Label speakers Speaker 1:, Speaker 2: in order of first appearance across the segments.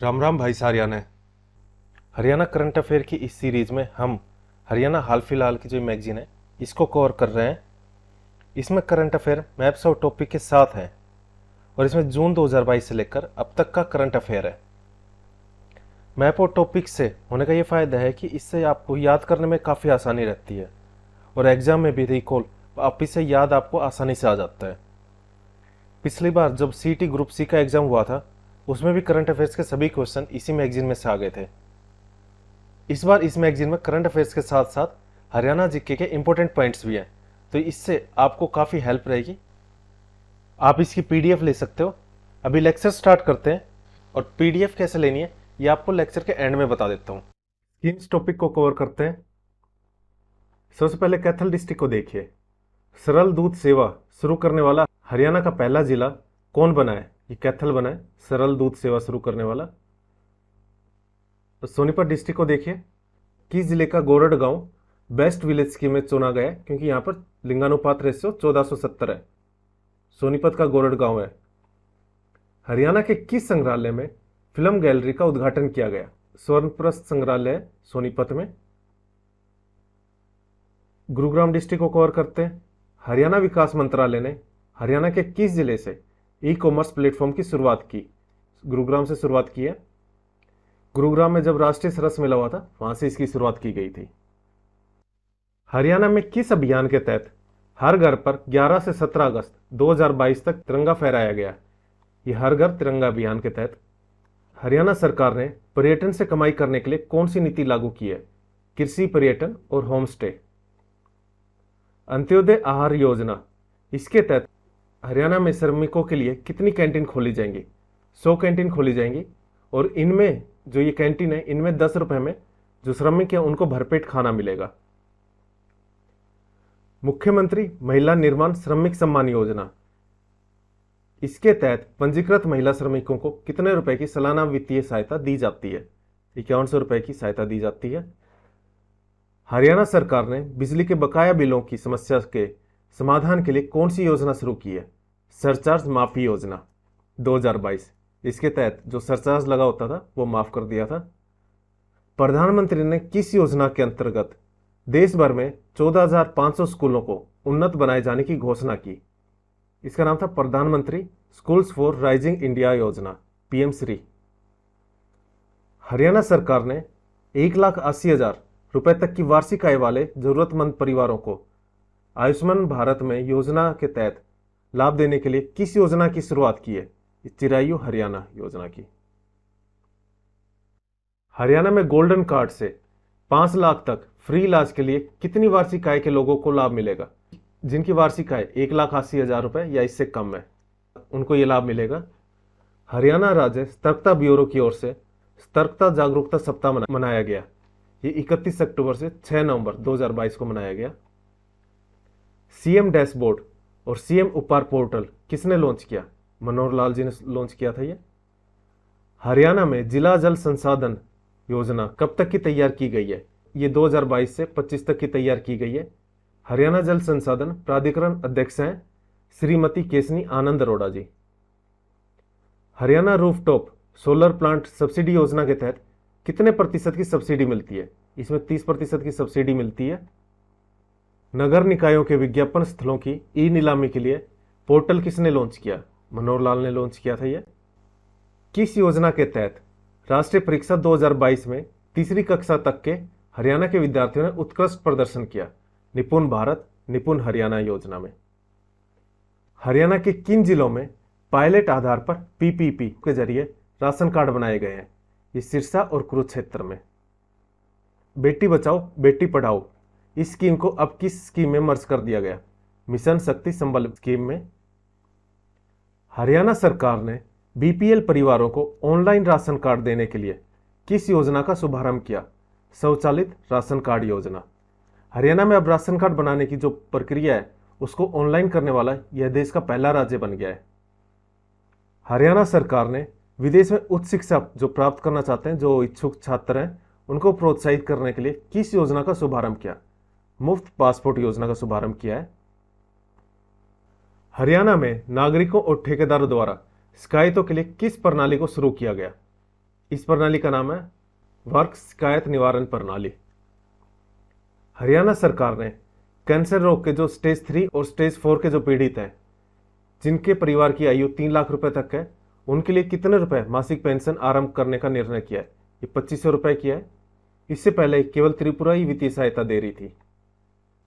Speaker 1: राम राम भाई सारियाने। Haryana current affair की इस सीरीज में हम हरियाणा हाल फिलहाल की जो मैगजीन है इसको कवर कर रहे हैं। इसमें करंट अफेयर मैप्स और टॉपिक के साथ हैं और इसमें जून 2022 से लेकर अब तक का करंट अफेयर है। मैप और टॉपिक से होने का ये फ़ायदा है कि इससे आपको याद करने में काफ़ी आसानी रहती है और एग्जाम में भी रिकॉल आप इससे याद आपको आसानी से आ जाता है। पिछली बार जब सीटी ग्रुप सी का एग्जाम हुआ था उसमें भी करंट अफेयर्स के सभी क्वेश्चन इसी मैगजीन में से आ गए थे। इस बार इस मैगजीन में करंट अफेयर्स के साथ साथ हरियाणा जीके के इंपॉर्टेंट पॉइंट्स भी हैं, तो इससे आपको काफ़ी हेल्प रहेगी। आप इसकी पीडीएफ ले सकते हो। अभी लेक्चर स्टार्ट करते हैं और पीडीएफ कैसे लेनी है ये आपको लेक्चर के एंड में बता देता हूँ। इस टॉपिक को कवर करते हैं। सबसे पहले कैथल डिस्ट्रिक्ट को देखिए। सरल दूध सेवा शुरू करने वाला हरियाणा का पहला जिला कौन बना है? ये कैथल बना है, सरल दूध सेवा शुरू करने वाला। तो सोनीपत डिस्ट्रिक्ट को देखिए। किस जिले का गोरड गांव बेस्ट विलेज स्कीम में चुना गया है? क्योंकि यहाँ पर लिंगानुपात रेशियो 1470 है। सोनीपत का गोरड गांव है। हरियाणा के किस संग्रहालय में फिल्म गैलरी का उद्घाटन किया गया? स्वर्णप्रस्थ संग्रहालय सोनीपत में। गुरुग्राम डिस्ट्रिक्ट को कवर करते हैं। हरियाणा विकास मंत्रालय ने हरियाणा के किस जिले से ई कॉमर्स प्लेटफॉर्म की शुरुआत की? गुरुग्राम से शुरुआत की है। गुरुग्राम में जब राष्ट्रीय सरस मेला हुआ था वहां से इसकी शुरुआत की गई थी। हरियाणा में किस अभियान के तहत हर घर पर 11 से 17 अगस्त 2022 तक तिरंगा फहराया गया? ये हर घर तिरंगा अभियान के तहत। हरियाणा सरकार ने पर्यटन से कमाई करने के लिए कौन सी नीति लागू की है? कृषि, पर्यटन और होम स्टे। अंत्योदय आहार योजना, इसके तहत हरियाणा में श्रमिकों के लिए कितनी कैंटीन खोली जाएंगी? 100 कैंटीन खोली जाएंगी और इनमें जो ये कैंटीन है इनमें 10 रुपए में जो श्रमिक है उनको भरपेट खाना मिलेगा। मुख्यमंत्री महिला निर्माण श्रमिक सम्मान योजना, इसके तहत पंजीकृत महिला श्रमिकों को कितने रुपए की सालाना वित्तीय सहायता दी जाती है? 5100 रुपए की सहायता दी जाती है। हरियाणा सरकार ने बिजली के बकाया बिलों की समस्या के समाधान के लिए कौन सी योजना शुरू की है? सरचार्ज माफी योजना 2022। इसके तहत जो सरचार्ज लगा होता था वो माफ कर दिया था। प्रधानमंत्री ने किस योजना के अंतर्गत देश भर में 14,500 स्कूलों को उन्नत बनाए जाने की घोषणा की? इसका नाम था प्रधानमंत्री स्कूल्स फॉर राइजिंग इंडिया योजना, पीएम श्री। हरियाणा सरकार ने 1,80,000 रुपए तक की वार्षिक आय वाले जरूरतमंद परिवारों को आयुष्मान भारत में योजना के तहत लाभ देने के लिए किस योजना की शुरुआत की है? चिरायु हरियाणा योजना की। हरियाणा में गोल्डन कार्ड से 5 लाख तक फ्री इलाज के लिए कितनी वार्षिक आय के लोगों को लाभ मिलेगा? जिनकी वार्षिक आय 1,80,000 रुपए या इससे कम है उनको ये लाभ मिलेगा। हरियाणा राज्य सतर्कता ब्यूरो की ओर से सतर्कता जागरूकता सप्ताह मनाया गया। ये 31 अक्टूबर से 6 नवंबर 2022 को मनाया गया। सीएम डैशबोर्ड और सीएम उपहार पोर्टल किसने लॉन्च किया? मनोहर लाल जी ने लॉन्च किया था ये। हरियाणा में जिला जल संसाधन योजना कब तक की तैयार की गई है? ये 2022 से 25 तक की तैयार की गई है। हरियाणा जल संसाधन प्राधिकरण अध्यक्ष हैं Shrimati Kesni Anand Arora ji. Haryana rooftop solar plant subsidy योजना के तहत कितने प्रतिशत की सब्सिडी मिलती है? इसमें 30% की सब्सिडी मिलती है। नगर निकायों के विज्ञापन स्थलों की ई नीलामी के लिए पोर्टल किसने लॉन्च किया? मनोहर लाल ने लॉन्च किया था ये। किस योजना के तहत राष्ट्रीय परीक्षा 2022 में तीसरी कक्षा तक के हरियाणा के विद्यार्थियों ने उत्कृष्ट प्रदर्शन किया? निपुण भारत निपुण हरियाणा योजना में। हरियाणा के किन जिलों में पायलट आधार पर पीपीपी के जरिए राशन कार्ड बनाए गए हैं? ये सिरसा और कुरुक्षेत्र में। बेटी बचाओ बेटी पढ़ाओ इस स्कीम को अब किस स्कीम में मर्ज कर दिया गया? मिशन शक्ति संबल स्कीम में। हरियाणा सरकार ने बीपीएल परिवारों को ऑनलाइन राशन कार्ड देने के लिए किस योजना का शुभारंभ किया? स्वचालित राशन कार्ड योजना। हरियाणा में अब राशन कार्ड बनाने की जो प्रक्रिया है उसको ऑनलाइन करने वाला यह देश का पहला राज्य बन गया है। हरियाणा सरकार ने विदेश में उच्च शिक्षा जो प्राप्त करना चाहते हैं, जो इच्छुक छात्र हैं, उनको प्रोत्साहित करने के लिए किस योजना का शुभारंभ किया? मुफ्त पासपोर्ट योजना का शुभारंभ किया है। हरियाणा में नागरिकों और ठेकेदारों द्वारा शिकायतों के लिए किस प्रणाली को शुरू किया गया? इस प्रणाली का नाम है वर्क शिकायत निवारण प्रणाली। हरियाणा सरकार ने कैंसर रोग के जो स्टेज 3 और स्टेज 4 के जो पीड़ित हैं, जिनके परिवार की आयु 3 लाख रुपए तक है, उनके लिए कितने रुपए मासिक पेंशन आरंभ करने का निर्णय किया है? ये 2500 रुपए किया है। इससे पहले केवल त्रिपुरा ही वित्तीय सहायता दे रही थी।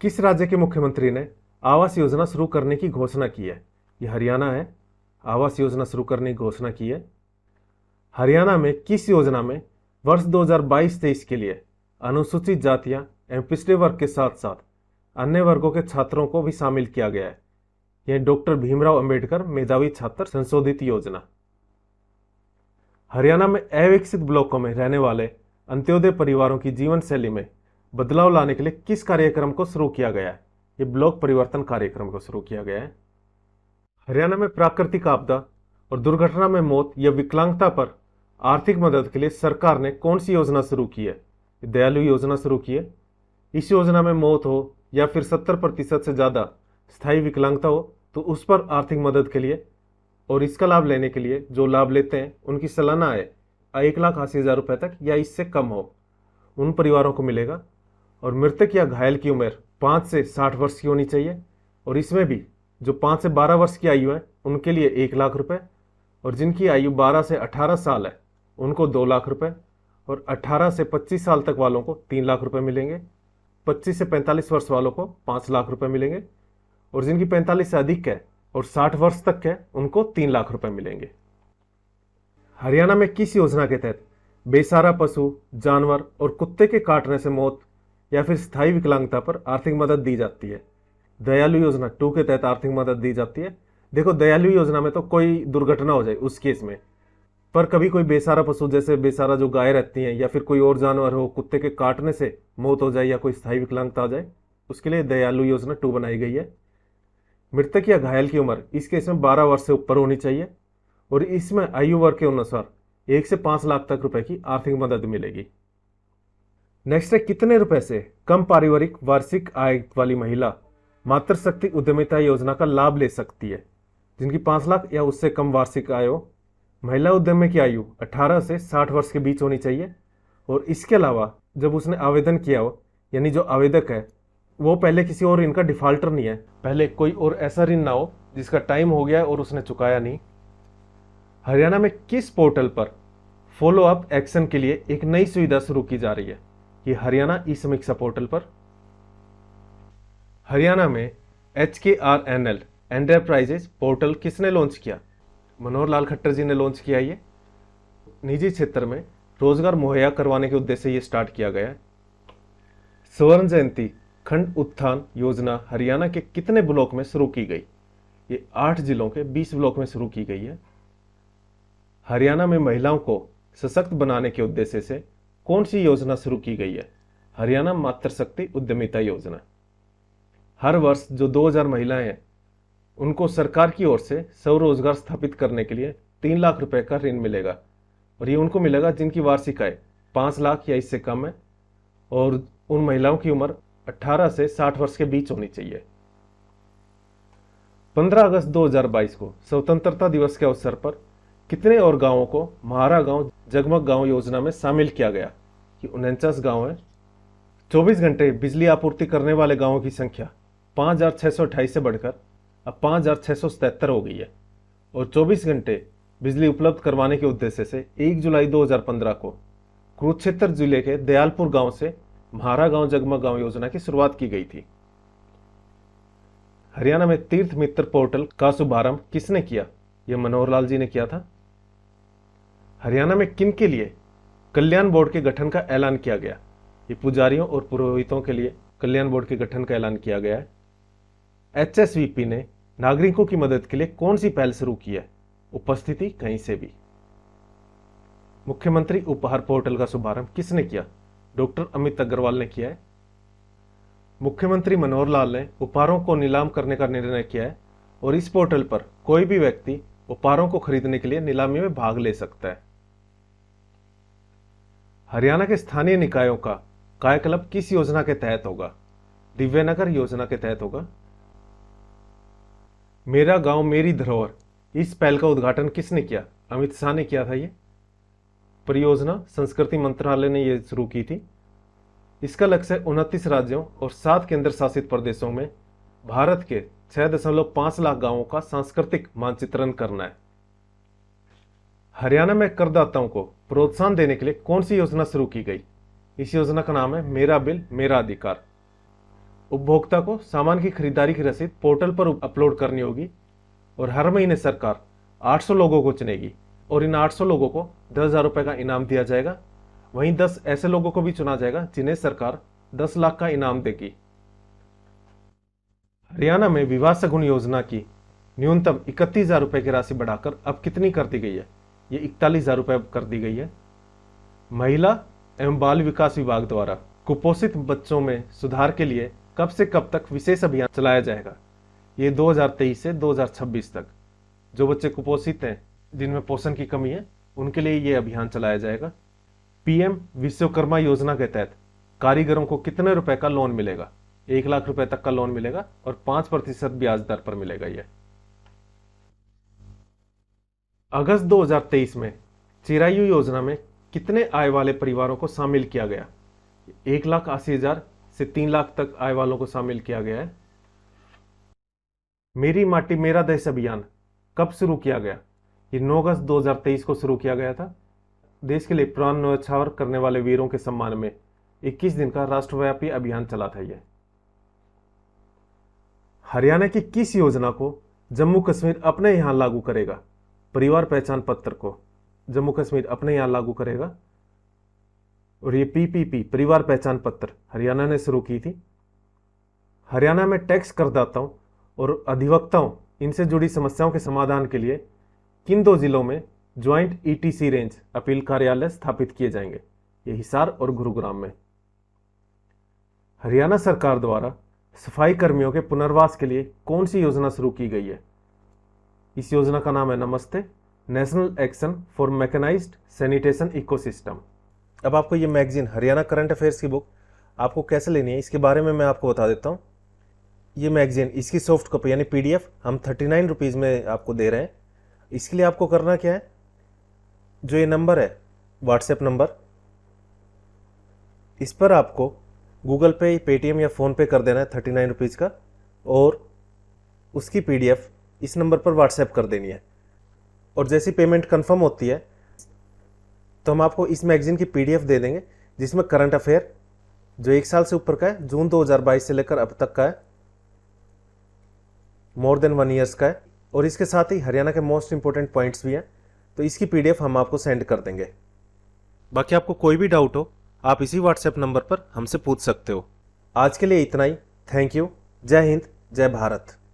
Speaker 1: किस राज्य के मुख्यमंत्री ने आवास योजना शुरू करने की घोषणा की है? ये हरियाणा है, आवास योजना शुरू करने की घोषणा की है। हरियाणा में किस योजना में वर्ष 2022-23 के लिए अनुसूचित जातियां एवं पिछड़े वर्ग के साथ साथ अन्य वर्गों के छात्रों को भी शामिल किया गया है? यह डॉक्टर भीमराव अंबेडकर मेधावी छात्र संशोधित योजना। हरियाणा में अविकसित ब्लॉकों में रहने वाले अंत्योदय परिवारों की जीवन शैली में बदलाव लाने के लिए किस कार्यक्रम को शुरू किया गया है? ये ब्लॉक परिवर्तन कार्यक्रम को शुरू किया गया है। हरियाणा में प्राकृतिक आपदा और दुर्घटना में मौत या विकलांगता पर आर्थिक मदद के लिए सरकार ने कौन सी योजना शुरू की है? दयालु योजना शुरू की है। इस योजना में मौत हो या फिर 70% से ज़्यादा स्थायी विकलांगता हो तो उस पर आर्थिक मदद के लिए और इसका लाभ लेने के लिए जो लाभ लेते हैं उनकी सालाना आय 1,80,000 रुपये तक या इससे कम हो उन परिवारों को मिलेगा। और मृतक या घायल की उम्र 5 से 60 वर्ष की होनी चाहिए और इसमें भी जो 5 से 12 वर्ष की आयु है उनके लिए 1 लाख रुपए और जिनकी आयु 12 से 18 साल है उनको 2 लाख रुपए और 18 से 25 साल तक वालों को 3 लाख रुपए मिलेंगे। 25 से 45 वर्ष वालों को 5 लाख रुपए मिलेंगे और जिनकी 45 से अधिक है और 60 वर्ष तक है उनको 3 लाख रुपए मिलेंगे। हरियाणा में किस योजना के तहत बेसहारा पशु, जानवर और कुत्ते के काटने से मौत या फिर स्थायी विकलांगता पर आर्थिक मदद दी जाती है? दयालु योजना 2 के तहत आर्थिक मदद दी जाती है। देखो, दयालु योजना में तो कोई दुर्घटना हो जाए उस केस में, पर कभी कोई बेसहारा पशु जैसे बेसहारा जो गाय रहती हैं या फिर कोई और जानवर हो, कुत्ते के काटने से मौत हो जाए या कोई स्थायी विकलांगता आ जाए, उसके लिए दयालु योजना 2 बनाई गई है। मृतक या घायल की उम्र इस केस में 12 वर्ष से ऊपर होनी चाहिए और इसमें आयु वर्ग के अनुसार 1 से 5 लाख तक रुपए की आर्थिक मदद मिलेगी। नेक्स्ट है, कितने रुपए से कम पारिवारिक वार्षिक आय वाली महिला मातृशक्ति उद्यमिता योजना का लाभ ले सकती है? जिनकी 5 लाख या उससे कम वार्षिक आय हो। महिला उद्यमी की आयु 18 से 60 वर्ष के बीच होनी चाहिए और इसके अलावा जब उसने आवेदन किया हो, यानी जो आवेदक है वो पहले किसी और ऋण का डिफॉल्टर नहीं है, पहले कोई और ऐसा ऋण ना हो जिसका टाइम हो गया और उसने चुकाया नहीं। हरियाणा में किस पोर्टल पर फॉलो अप एक्शन के लिए एक नई सुविधा शुरू की जा रही है? ये हरियाणा ई समीक्षा पोर्टल पर। हरियाणा में HKRNL एंटरप्राइजेज पोर्टल किसने लॉन्च किया? मनोहर लाल खट्टर जी ने लॉन्च किया। ये निजी क्षेत्र में रोजगार मुहैया करवाने के उद्देश्य से ये स्टार्ट किया गया है। स्वर्ण जयंती खंड उत्थान योजना हरियाणा के कितने ब्लॉक में शुरू की गई? ये 8 जिलों के 20 ब्लॉक में शुरू की गई है। हरियाणा में महिलाओं को सशक्त बनाने के उद्देश्य से कौन सी योजना शुरू की गई है? हरियाणा मातृशक्ति उद्यमिता योजना। हर वर्ष जो 2000 महिलाएं हैं उनको सरकार की ओर से स्वरोजगार स्थापित करने के लिए 3 लाख रुपए का ऋण मिलेगा और ये उनको मिलेगा जिनकी वार्षिक आय 5 लाख या इससे कम है और उन महिलाओं की उम्र 18 से 60 वर्ष के बीच होनी चाहिए। 15 अगस्त 2022 को स्वतंत्रता दिवस के अवसर पर कितने और गांवों को म्हारा गांव जगमग गांव योजना में शामिल किया गया? कि 49 गांव है। 24 घंटे बिजली आपूर्ति करने वाले गांवों की संख्या 5,628 से बढ़कर अब 5,677 हो गई है और 24 घंटे बिजली उपलब्ध करवाने के उद्देश्य से 1 जुलाई 2015 को कुरुक्षेत्र जिले के दयालपुर गांव से म्हारा गांव जगमग गांव योजना की शुरुआत की गई थी। हरियाणा में तीर्थ मित्र पोर्टल का शुभारंभ किसने किया? यह मनोहर लाल जी ने किया था। हरियाणा में किन के लिए कल्याण बोर्ड के गठन का ऐलान किया गया? ये पुजारियों और पुरोहितों के लिए कल्याण बोर्ड के गठन का ऐलान किया गया है। HSVP ने नागरिकों की मदद के लिए कौन सी पहल शुरू की है? उपस्थिति कहीं से भी। मुख्यमंत्री उपहार पोर्टल का शुभारंभ किसने किया? डॉक्टर अमित अग्रवाल ने किया है। मुख्यमंत्री मनोहर लाल ने उपहारों को नीलाम करने का निर्णय किया है और इस पोर्टल पर कोई भी व्यक्ति उपहारों को खरीदने के लिए नीलामी में भाग ले सकता है। हरियाणा के स्थानीय निकायों का कायाकल्प किस योजना के तहत होगा? दिव्यनगर योजना के तहत होगा। मेरा गांव मेरी धरोहर इस पहल का उद्घाटन किसने किया? अमित शाह ने किया था। ये परियोजना संस्कृति मंत्रालय ने यह शुरू की थी। इसका लक्ष्य 29 राज्यों और 7 केंद्र शासित प्रदेशों में भारत के 6.5 लाख गांवों का सांस्कृतिक मानचित्रण करना है। हरियाणा में करदाताओं को प्रोत्साहन देने के लिए कौन सी योजना शुरू की गई? इस योजना का नाम है मेरा बिल मेरा अधिकार। उपभोक्ता को सामान की खरीदारी की रसीद पोर्टल पर अपलोड करनी होगी और हर महीने सरकार 800 लोगों को चुनेगी और इन 800 लोगों को 10,000 रुपए का इनाम दिया जाएगा। वहीं 10 ऐसे लोगों को भी चुना जाएगा जिन्हें सरकार 10 लाख का इनाम देगी। हरियाणा में विवाह शगुन योजना की न्यूनतम 31,000 रुपए की राशि बढ़ाकर अब कितनी कर दी गई है? ये 41,000 रुपए कर दी गई है। महिला एवं बाल विकास विभाग द्वारा कुपोषित बच्चों में सुधार के लिए कब से कब तक विशेष अभियान चलाया जाएगा? ये 2023 से 2026 तक। जो बच्चे कुपोषित हैं, जिनमें पोषण की कमी है, उनके लिए ये अभियान चलाया जाएगा। पीएम विश्वकर्मा योजना के तहत कारीगरों को कितने रुपए का लोन मिलेगा? 1 लाख रुपए तक का लोन मिलेगा और 5% ब्याज दर पर मिलेगा। यह अगस्त 2023 में चिरायु योजना में कितने आय वाले परिवारों को शामिल किया गया? 1,80,000 से 3 लाख तक आय वालों को शामिल किया गया है। मेरी माटी मेरा देश अभियान कब शुरू किया गया? ये 9 अगस्त 2023 को शुरू किया गया था। देश के लिए प्राण न्यौछावर करने वाले वीरों के सम्मान में 21 दिन का राष्ट्रव्यापी अभियान चला था। यह हरियाणा की किस योजना को जम्मू कश्मीर अपने यहां लागू करेगा? परिवार पहचान पत्र को जम्मू कश्मीर अपने यहां लागू करेगा। और ये पीपीपी परिवार पहचान पत्र हरियाणा ने शुरू की थी। हरियाणा में टैक्स करदाताओं और अधिवक्ताओं इनसे जुड़ी समस्याओं के समाधान के लिए किन 2 जिलों में ज्वाइंट ईटीसी रेंज अपील कार्यालय स्थापित किए जाएंगे? ये हिसार और गुरुग्राम में। हरियाणा सरकार द्वारा सफाई कर्मियों के पुनर्वास के लिए कौन सी योजना शुरू की गई है? इस योजना का नाम है Namaste, national action for mechanised sanitation ecosystem. अब आपको ये मैगजीन हरियाणा करंट अफेयर्स की बुक आपको कैसे लेनी है, इसके बारे में मैं आपको बता देता हूँ। ये मैगजीन, इसकी सॉफ्ट कॉपी यानी पीडीएफ हम 39 रुपीज़ में आपको दे रहे हैं। इसके लिए आपको करना क्या है, जो ये नंबर है व्हाट्सएप नंबर, इस पर आपको गूगल पे, पेटीएम या फ़ोन पे कर देना है 39 रुपीज़ का, और उसकी पीडीएफ इस नंबर पर व्हाट्सएप कर देनी है। और जैसी पेमेंट कंफर्म होती है तो हम आपको इस मैगजीन की पीडीएफ दे देंगे, जिसमें करंट अफेयर जो 1 साल से ऊपर का है, जून 2022 से लेकर अब तक का है, मोर देन 1 ईयर्स का है, और इसके साथ ही हरियाणा के मोस्ट इंपॉर्टेंट पॉइंट्स भी हैं। तो इसकी पीडीएफ हम आपको सेंड कर देंगे। बाकी आपको कोई भी डाउट हो, आप इसी व्हाट्सएप नंबर पर हमसे पूछ सकते हो। आज के लिए इतना ही। Thank you. जय हिंद, जय भारत।